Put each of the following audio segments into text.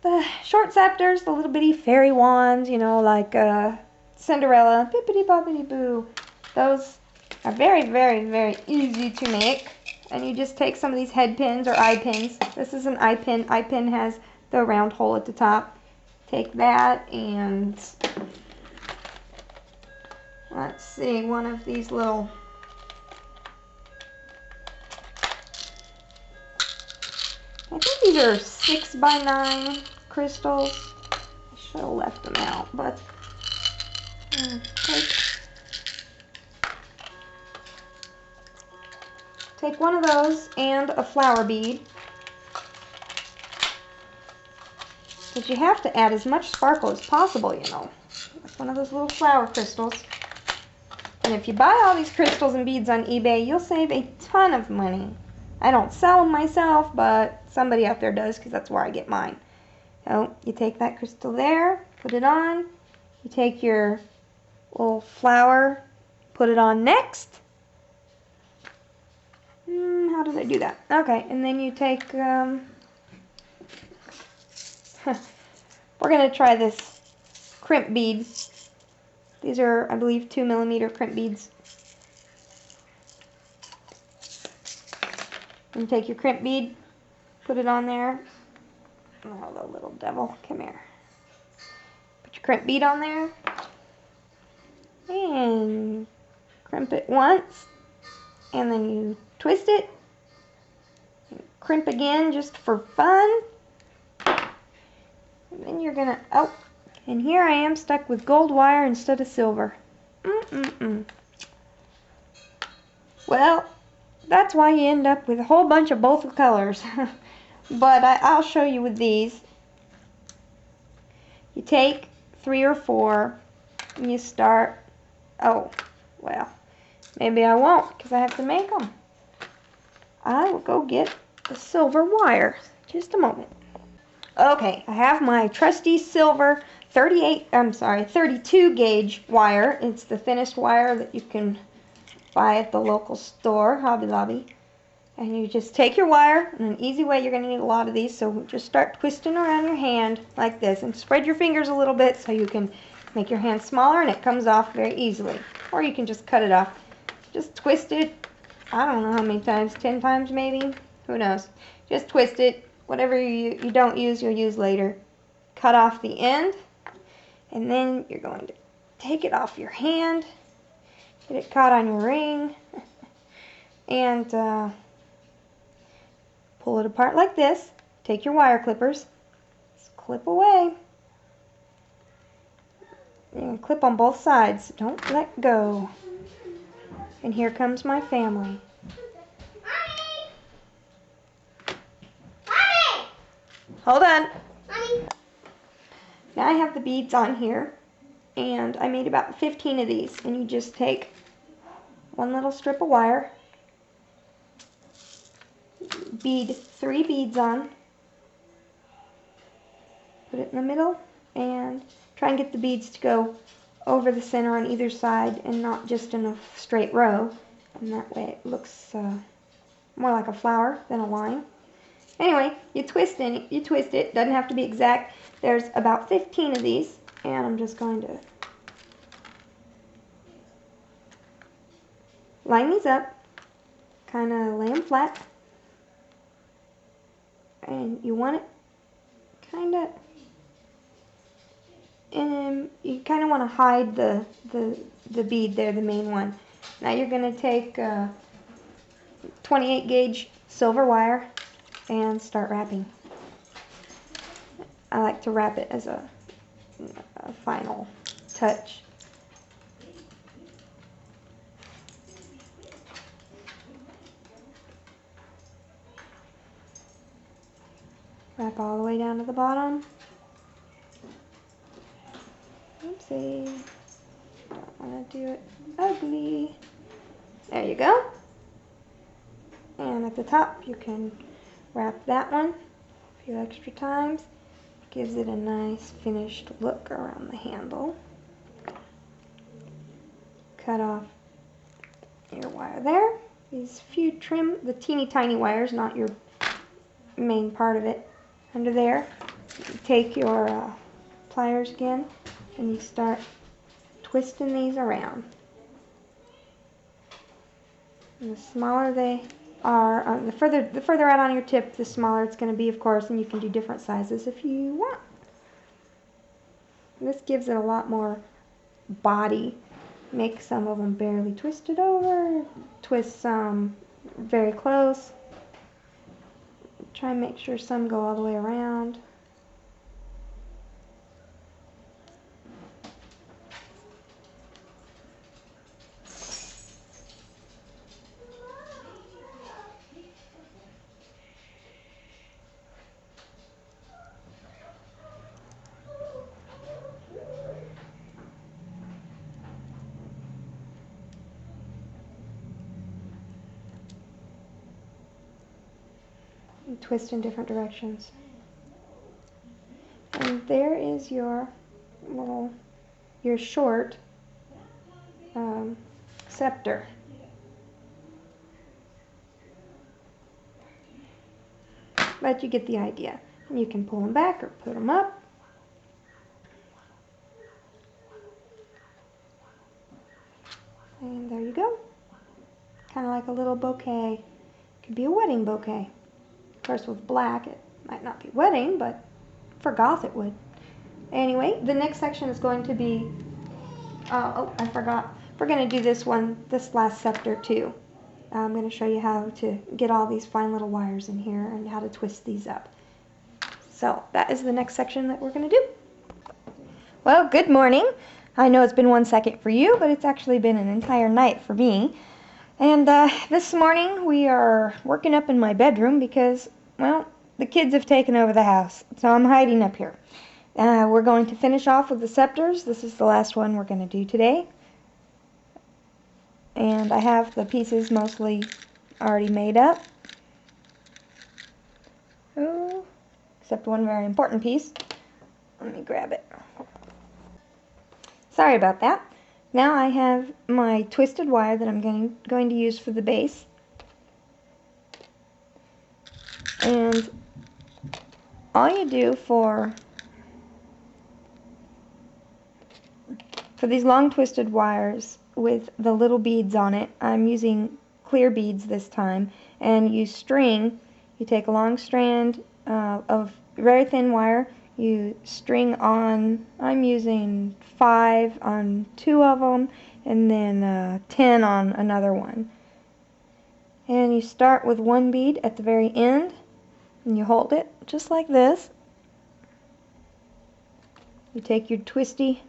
the short scepters, the little bitty fairy wands, you know, like Cinderella, bippity boppity boo. Those are very, very, very easy to make. And you just take some of these head pins or eye pins. This is an eye pin. Eye pin has the round hole at the top. Take that and, let's see, one of these little, I think these are 6x9 crystals. I should have left them out, but take one of those and a flower bead. Because you have to add as much sparkle as possible, you know. Like one of those little flower crystals. And if you buy all these crystals and beads on eBay, you'll save a ton of money. I don't sell them myself, but somebody out there does, because that's where I get mine. So you take that crystal there, put it on. You take your little flower, put it on next. How did I do that? Okay, and then you take, we're going to try this crimp bead. These are, I believe, 2mm crimp beads. And take your crimp bead, put it on there. Oh, the little devil, come here. Put your crimp bead on there. And crimp it once. And then you twist it. Crimp again just for fun. And then you're gonna, oh, and here I am stuck with gold wire instead of silver. Well, that's why you end up with a whole bunch of both colors. But I'll show you with these. You take 3 or 4 and you start, oh, well, maybe I won't because I have to make them. I will go get the silver wire. Just a moment. Okay, I have my trusty silver 32 gauge wire. It's the thinnest wire that you can buy at the local store, Hobby Lobby. And you just take your wire, in an easy way, you're going to need a lot of these, so just start twisting around your hand like this, and spread your fingers a little bit so you can make your hand smaller and it comes off very easily. Or you can just cut it off. Just twist it, I don't know how many times, 10 times maybe, who knows. Just twist it, whatever you don't use, you'll use later. Cut off the end, and then you're going to take it off your hand, get it caught on your ring, and pull it apart like this. Take your wire clippers, just clip away. You can clip on both sides, don't let go. And here comes my family. Mommy! Mommy! Hold on. Mommy! Now I have the beads on here, and I made about 15 of these, and you just take one little strip of wire, bead 3 beads on, put it in the middle, and try and get the beads to go over the center on either side and not just in a straight row, and that way it looks more like a flower than a line. Anyway, you twist it, doesn't have to be exact. There's about 15 of these, and I'm just going to line these up, kind of lay them flat, and you want it kind of, and you kind of want to hide the bead there, the main one. Now you're going to take 28 gauge silver wire and start wrapping. I like to wrap it as a final touch. Wrap all the way down to the bottom. Oopsie. Don't want to do it ugly. There you go. And at the top you can wrap that one a few extra times. Gives it a nice finished look around the handle. Cut off your wire there. These few trim, the teeny tiny wires, not your main part of it, under there. You take your pliers again and you start twisting these around. And the smaller they are, the further out on your tip, the smaller it's going to be, of course, and you can do different sizes if you want. This gives it a lot more body. Make some of them barely twisted over, twist some very close. Try and make sure some go all the way around. And twist in different directions. And there is your short scepter. But you get the idea. And you can pull them back or put them up. And there you go. Kind of like a little bouquet. Could be a wedding bouquet. Of course, with black, it might not be wedding, but for goth it would. Anyway, the next section is going to be, oh, I forgot. We're going to do this last scepter too. I'm going to show you how to get all these fine little wires in here and how to twist these up. So that is the next section that we're going to do. Well, good morning. I know it's been 1 second for you, but it's actually been an entire night for me. And this morning we are working up in my bedroom because, well, the kids have taken over the house. So I'm hiding up here. We're going to finish off with the scepters. This is the last one we're going to do today. And I have the pieces mostly already made up. Oh, except one very important piece. Let me grab it. Sorry about that. Now I have my twisted wire that I'm going to use for the base. And all you do for these long twisted wires with the little beads on it, I'm using clear beads this time, and you take a long strand of very thin wire, you string on, I'm using 5 on 2 of them, and then 10 on another one. And you start with one bead at the very end, and you hold it just like this. You take your twisty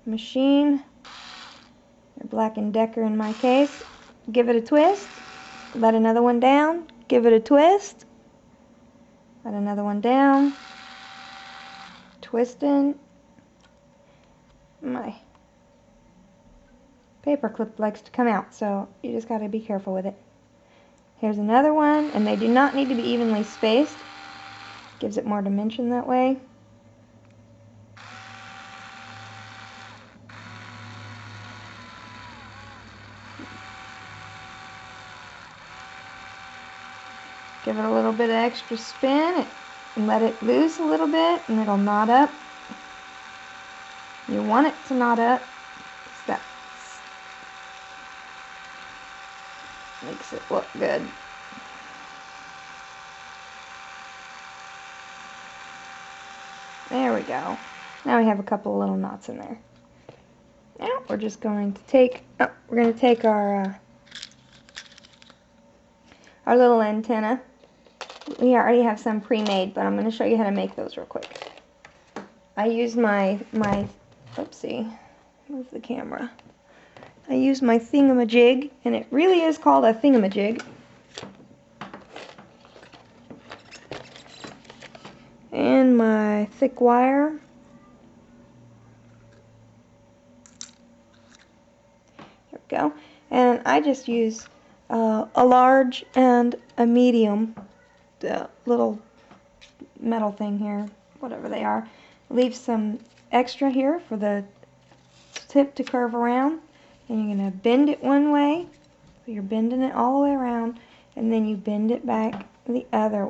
machine, your Black & Decker in my case, give it a twist, let another one down, give it a twist, let another one down, twisting. My paper clip likes to come out, so you just got to be careful with it. Here's another one, and they do not need to be evenly spaced. Gives it more dimension that way. Give it a little bit of extra spin and let it loose a little bit, and it'll knot up. You want it to knot up. That makes it look good. There we go. Now we have a couple of little knots in there. Now we're just going to take, our little antenna. We already have some pre-made, but I'm going to show you how to make those real quick. I use my oopsie, move the camera. I use my thingamajig, and it really is called a thingamajig. And my thick wire. There we go. And I just use a large and a medium, the little metal thing here, whatever they are. Leave some extra here for the tip to curve around, and you're going to bend it one way, so you're bending it all the way around, and then you bend it back the other way.